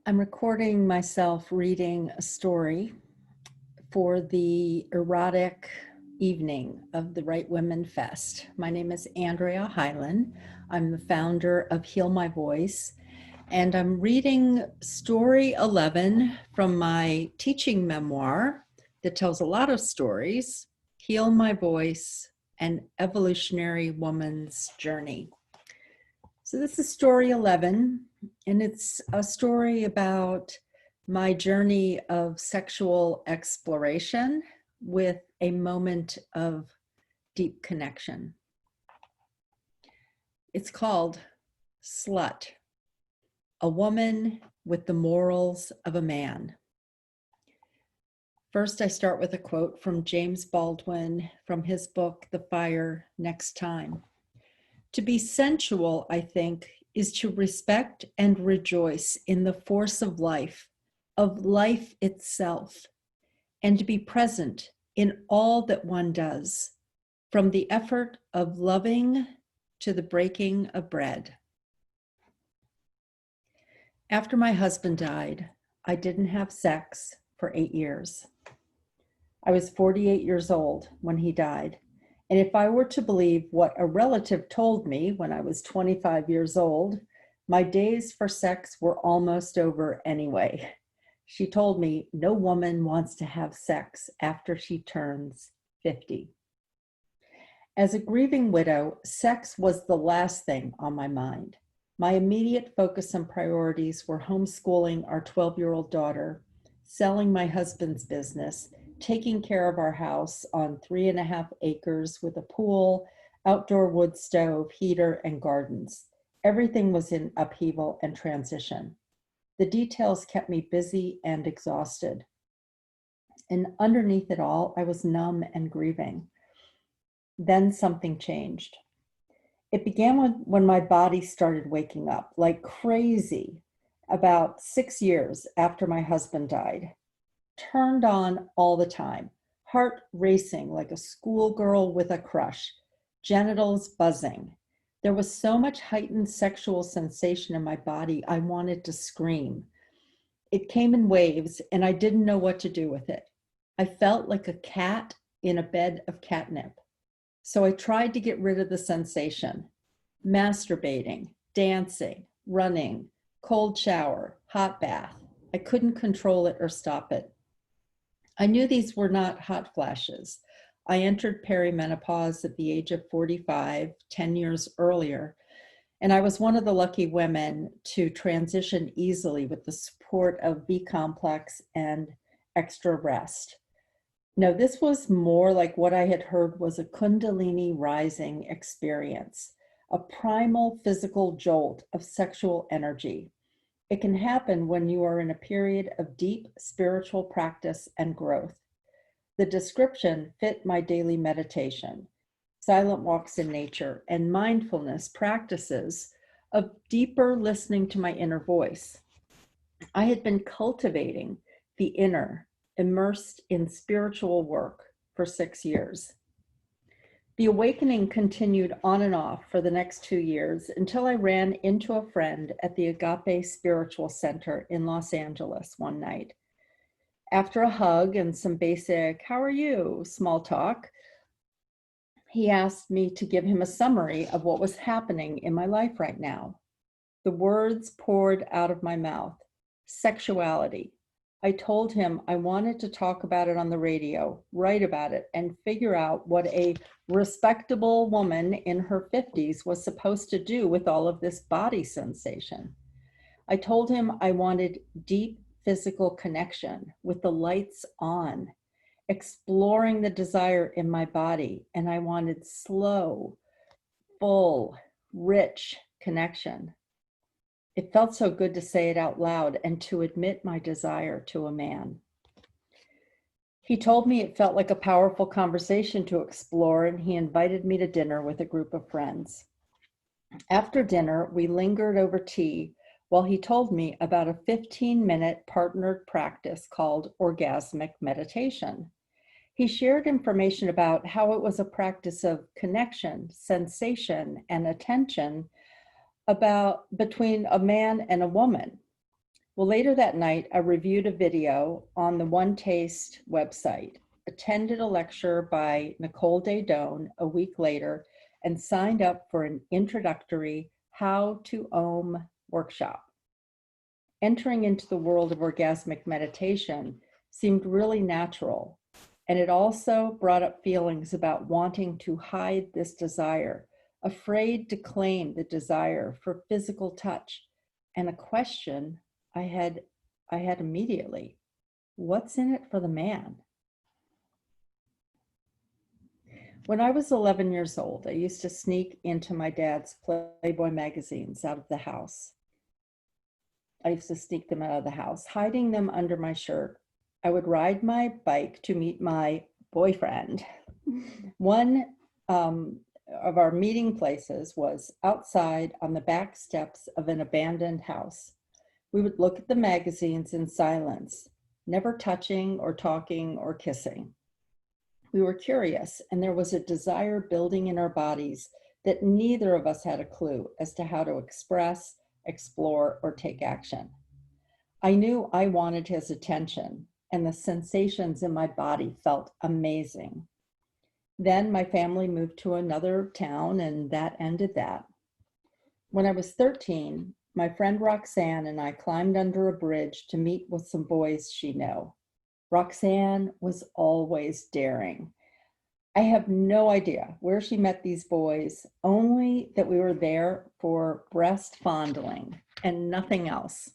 I'm recording myself reading a story for the erotic evening of the Right Women Fest. My name is Andrea Hylen. I'm the founder of Heal My Voice, and I'm reading story 11 from my teaching memoir that tells a lot of stories, Heal My Voice, An Evolutionary Woman's Journey. So this is story 11, and it's a story about my journey of sexual exploration with a moment of deep connection. It's called Slut, a woman with the morals of a man. First, I start with a quote from James Baldwin from his book, The Fire Next Time. To be sensual, I think, is to respect and rejoice in the force of life itself, and to be present in all that one does, from the effort of loving to the breaking of bread. After my husband died, I didn't have sex for 8 years. I was 48 years old when he died. And if I were to believe what a relative told me when I was 25 years old, my days for sex were almost over anyway. She told me no woman wants to have sex after she turns 50. As a grieving widow, sex was the last thing on my mind. My immediate focus and priorities were homeschooling our 12-year-old daughter, selling my husband's business, taking care of our house on 3.5 acres with a pool, outdoor wood stove, heater, and gardens. Everything was in upheaval and transition. The details kept me busy and exhausted. And underneath it all, I was numb and grieving. Then something changed. It began when my body started waking up like crazy about 6 years after my husband died. Turned on all the time, heart racing like a schoolgirl with a crush, genitals buzzing. There was so much heightened sexual sensation in my body, I wanted to scream. It came in waves, and I didn't know what to do with it. I felt like a cat in a bed of catnip. So I tried to get rid of the sensation. Masturbating, dancing, running, cold shower, hot bath. I couldn't control it or stop it. I knew these were not hot flashes. I entered perimenopause at the age of 45, 10 years earlier, and I was one of the lucky women to transition easily with the support of B-complex and extra rest. No, this was more like what I had heard was a Kundalini rising experience, a primal physical jolt of sexual energy. It can happen when you are in a period of deep spiritual practice and growth. The description fit my daily meditation, silent walks in nature, and mindfulness practices of deeper listening to my inner voice. I had been cultivating the inner, immersed in spiritual work for 6 years. The awakening continued on and off for the next 2 years until I ran into a friend at the Agape Spiritual Center in Los Angeles one night. After a hug and some basic, "How are you?" small talk, he asked me to give him a summary of what was happening in my life right now. The words poured out of my mouth. Sexuality. I told him I wanted to talk about it on the radio, write about it, and figure out what a respectable woman in her 50s was supposed to do with all of this body sensation. I told him I wanted deep physical connection with the lights on, exploring the desire in my body, and I wanted slow, full, rich connection. It felt so good to say it out loud and to admit my desire to a man. He told me it felt like a powerful conversation to explore, and he invited me to dinner with a group of friends. After dinner, we lingered over tea while he told me about a 15-minute partnered practice called orgasmic meditation. He shared information about how it was a practice of connection, sensation, and attention between a man and a woman. Well, later that night, I reviewed a video on the One Taste website, attended a lecture by Nicole Daydone a week later, and signed up for an introductory How to Om workshop. Entering into the world of orgasmic meditation seemed really natural, and it also brought up feelings about wanting to hide this desire, afraid to claim the desire for physical touch, and a question I had immediately: what's in it for the man? When I was 11 years old, I used to sneak into my dad's Playboy magazines out of the house. I used to sneak them out of the house, hiding them under my shirt. I would ride my bike to meet my boyfriend. One of our meeting places was outside on the back steps of an abandoned house. We would look at the magazines in silence, never touching or talking or kissing. We were curious, and there was a desire building in our bodies that neither of us had a clue as to how to express, explore, or take action. I knew I wanted his attention, and the sensations in my body felt amazing. Then my family moved to another town, and that ended that. When I was 13, my friend Roxanne and I climbed under a bridge to meet with some boys she knew. Roxanne was always daring. I have no idea where she met these boys, only that we were there for breast fondling and nothing else.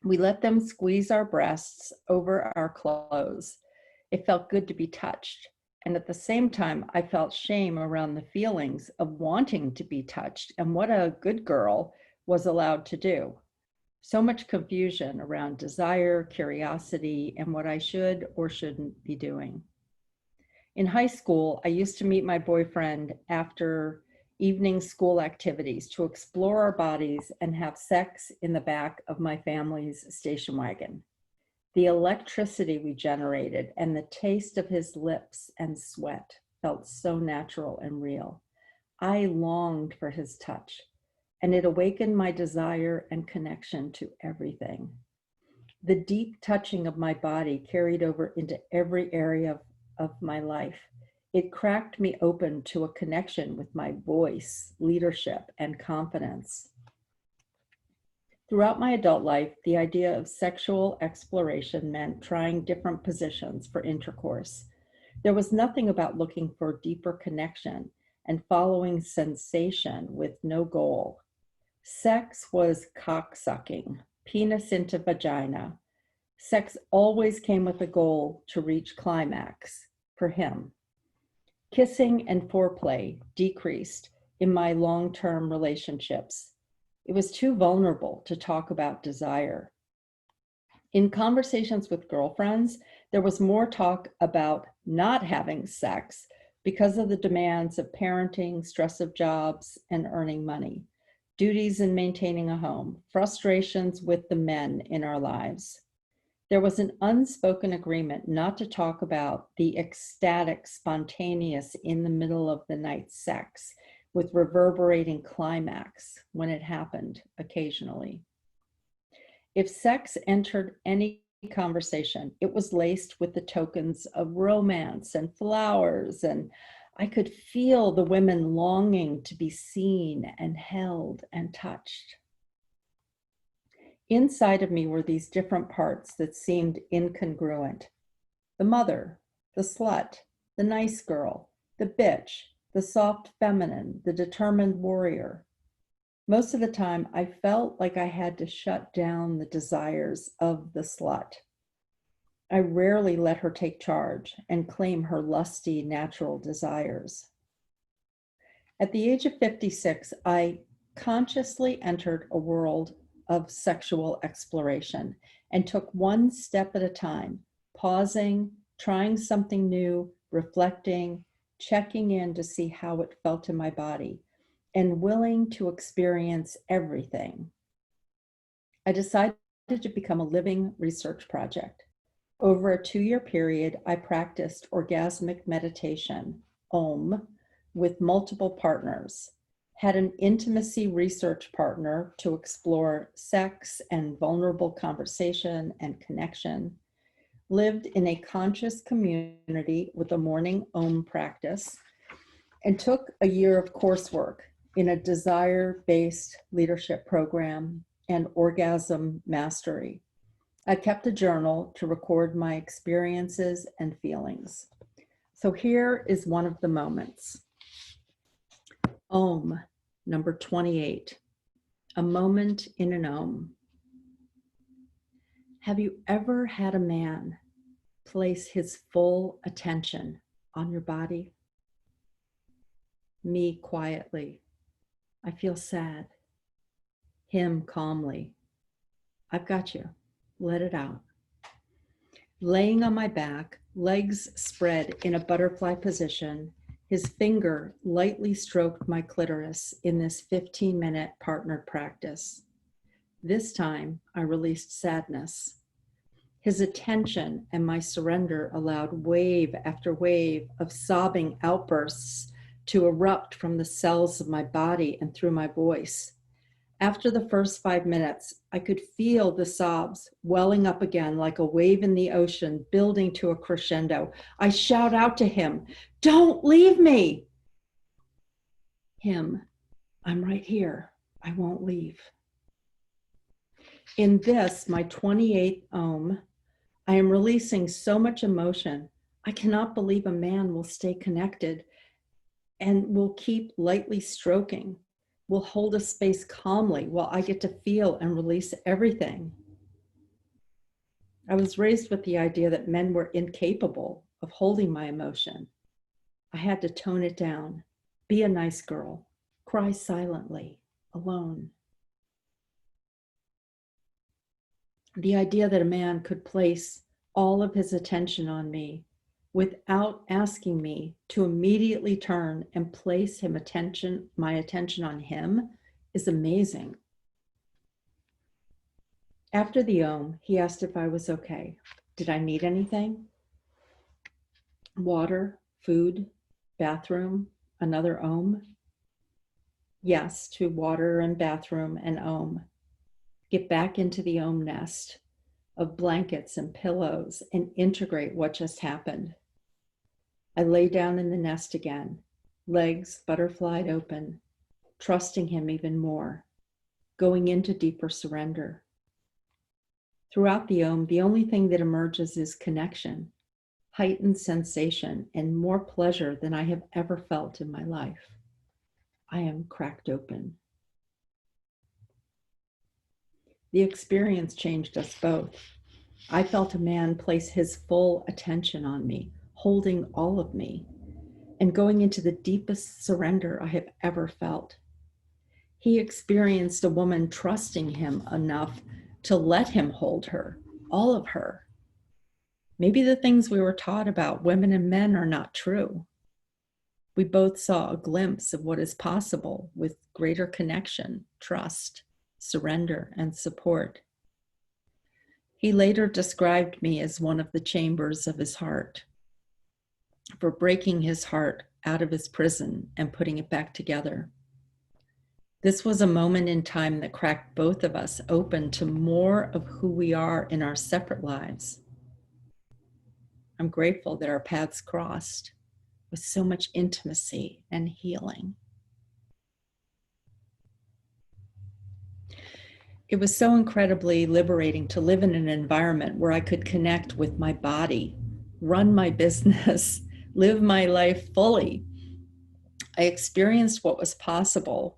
We let them squeeze our breasts over our clothes. It felt good to be touched. And at the same time, I felt shame around the feelings of wanting to be touched and what a good girl was allowed to do. So much confusion around desire, curiosity, and what I should or shouldn't be doing. In high school, I used to meet my boyfriend after evening school activities to explore our bodies and have sex in the back of my family's station wagon. The electricity we generated and the taste of his lips and sweat felt so natural and real. I longed for his touch, and it awakened my desire and connection to everything. The deep touching of my body carried over into every area of my life. It cracked me open to a connection with my voice, leadership, and confidence. Throughout my adult life, the idea of sexual exploration meant trying different positions for intercourse. There was nothing about looking for deeper connection and following sensation with no goal. Sex was cocksucking, penis into vagina. Sex always came with a goal to reach climax for him. Kissing and foreplay decreased in my long-term relationships. It was too vulnerable to talk about desire. In conversations with girlfriends, there was more talk about not having sex because of the demands of parenting, stress of jobs, and earning money, duties in maintaining a home, frustrations with the men in our lives. There was an unspoken agreement not to talk about the ecstatic, spontaneous, in the middle of the night sex with reverberating climax when it happened occasionally. If sex entered any conversation, it was laced with the tokens of romance and flowers, and I could feel the women longing to be seen and held and touched. Inside of me were these different parts that seemed incongruent. The mother, the slut, the nice girl, the bitch, the soft feminine, the determined warrior. Most of the time, I felt like I had to shut down the desires of the slut. I rarely let her take charge and claim her lusty, natural desires. At the age of 56, I consciously entered a world of sexual exploration and took one step at a time, pausing, trying something new, reflecting, checking in to see how it felt in my body, and willing to experience everything. I decided to become a living research project. Over a 2-year period, I practiced orgasmic meditation, OM, with multiple partners, had an intimacy research partner to explore sex and vulnerable conversation and connection, lived in a conscious community with a morning Om practice, and took a year of coursework in a desire-based leadership program and orgasm mastery. I kept a journal to record my experiences and feelings. So here is one of the moments. Om, number 28, a moment in an Om. Have you ever had a man place his full attention on your body? Me quietly. I feel sad. Him calmly. I've got you. Let it out. Laying on my back, legs spread in a butterfly position, his finger lightly stroked my clitoris in this 15-minute partnered practice. This time, I released sadness. His attention and my surrender allowed wave after wave of sobbing outbursts to erupt from the cells of my body and through my voice. After the first 5 minutes, I could feel the sobs welling up again like a wave in the ocean, building to a crescendo. I shout out to him, "Don't leave me!" Him, "I'm right here. I won't leave." In this, my 28th Om, I am releasing so much emotion. I cannot believe a man will stay connected and will keep lightly stroking, will hold a space calmly while I get to feel and release everything. I was raised with the idea that men were incapable of holding my emotion. I had to tone it down, be a nice girl, cry silently, alone. The idea that a man could place all of his attention on me without asking me to immediately turn and place my attention on him is amazing. After the Om, he asked if I was okay. Did I need anything? Water, food, bathroom, another Om? Yes, to water and bathroom and Om. Get back into the Om nest of blankets and pillows and integrate what just happened. I lay down in the nest again, legs butterflied open, trusting him even more, going into deeper surrender. Throughout the Om, the only thing that emerges is connection, heightened sensation, and more pleasure than I have ever felt in my life. I am cracked open. The experience changed us both. I felt a man place his full attention on me, holding all of me, and going into the deepest surrender I have ever felt. He experienced a woman trusting him enough to let him hold her, all of her. Maybe the things we were taught about women and men are not true. We both saw a glimpse of what is possible with greater connection, trust, surrender, and support. He later described me as one of the chambers of his heart, for breaking his heart out of his prison and putting it back together. This was a moment in time that cracked both of us open to more of who we are in our separate lives. I'm grateful that our paths crossed with so much intimacy and healing. It was so incredibly liberating to live in an environment where I could connect with my body, run my business, live my life fully. I experienced what was possible.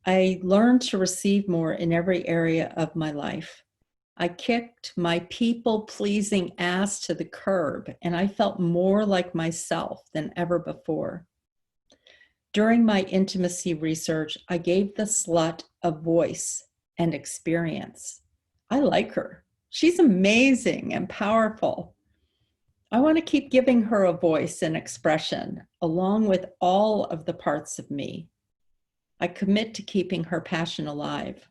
I learned to receive more in every area of my life. I kicked my people-pleasing ass to the curb, and I felt more like myself than ever before. During my intimacy research, I gave the slut a voice and experience. I like her. She's amazing and powerful. I want to keep giving her a voice and expression, along with all of the parts of me. I commit to keeping her passion alive.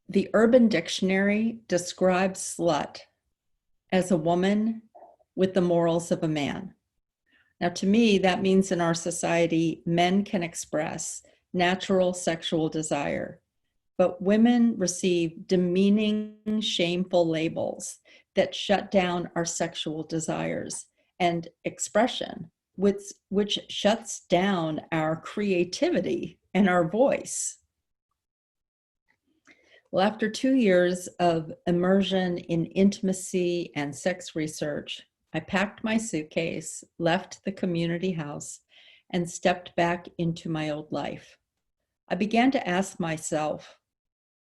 The Urban Dictionary describes slut as a woman with the morals of a man. Now, to me, that means in our society, men can express natural sexual desire, but women receive demeaning, shameful labels that shut down our sexual desires and expression, which shuts down our creativity and our voice. Well, after 2 years of immersion in intimacy and sex research, I packed my suitcase, left the community house, and stepped back into my old life. I began to ask myself,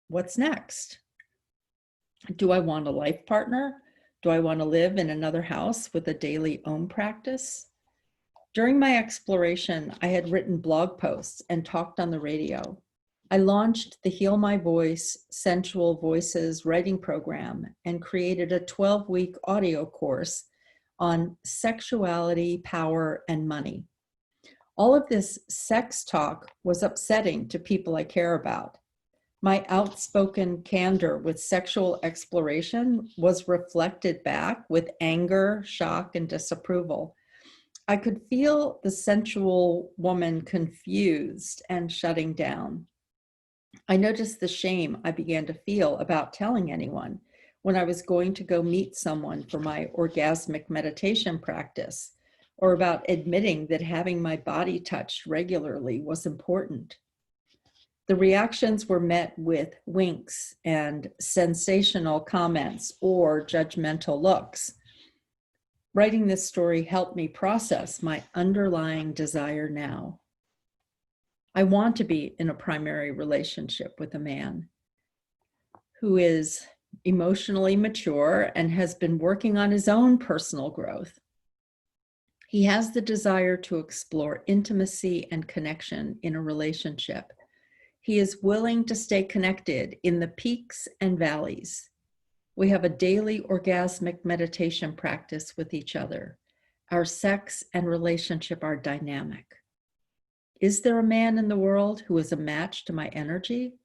what's next? Do I want a life partner? Do I want to live in another house with a daily OM practice? During my exploration, I had written blog posts and talked on the radio. I launched the Heal My Voice, Sensual Voices writing program and created a 12-week audio course on sexuality, power, and money. All of this sex talk was upsetting to people I care about. My outspoken candor with sexual exploration was reflected back with anger, shock, and disapproval. I could feel the sensual woman confused and shutting down. I noticed the shame I began to feel about telling anyone when I was going to go meet someone for my orgasmic meditation practice, or about admitting that having my body touched regularly was important. The reactions were met with winks and sensational comments or judgmental looks. Writing this story helped me process my underlying desire now. I want to be in a primary relationship with a man who is emotionally mature and has been working on his own personal growth. He has the desire to explore intimacy and connection in a relationship. He is willing to stay connected in the peaks and valleys. We have a daily orgasmic meditation practice with each other. Our sex and relationship are dynamic. Is there a man in the world who is a match to my energy?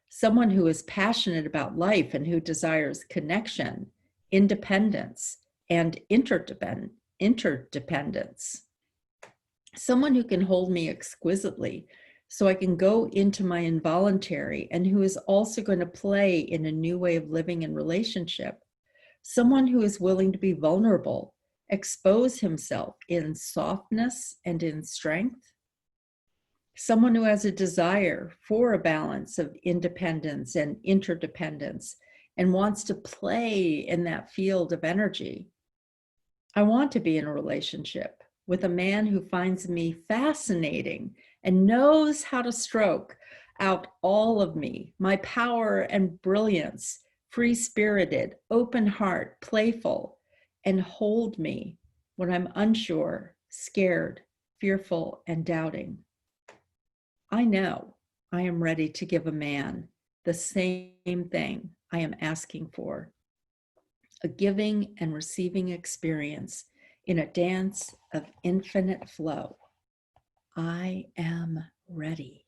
Someone who is passionate about life and who desires connection, independence, and interdependence. Someone who can hold me exquisitely so I can go into my involuntary and who is also going to play in a new way of living in relationship. Someone who is willing to be vulnerable, expose himself in softness and in strength. Someone who has a desire for a balance of independence and interdependence and wants to play in that field of energy. I want to be in a relationship with a man who finds me fascinating and knows how to stroke out all of me, my power and brilliance, free-spirited, open heart, playful, and hold me when I'm unsure, scared, fearful, and doubting. I know I am ready to give a man the same thing I am asking for, a giving and receiving experience in a dance of infinite flow. I am ready.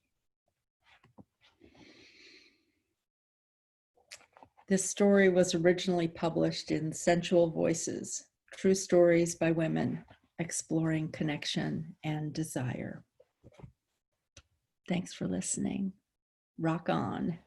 This story was originally published in Sensual Voices, True Stories by Women Exploring Connection and Desire. Thanks for listening. Rock on.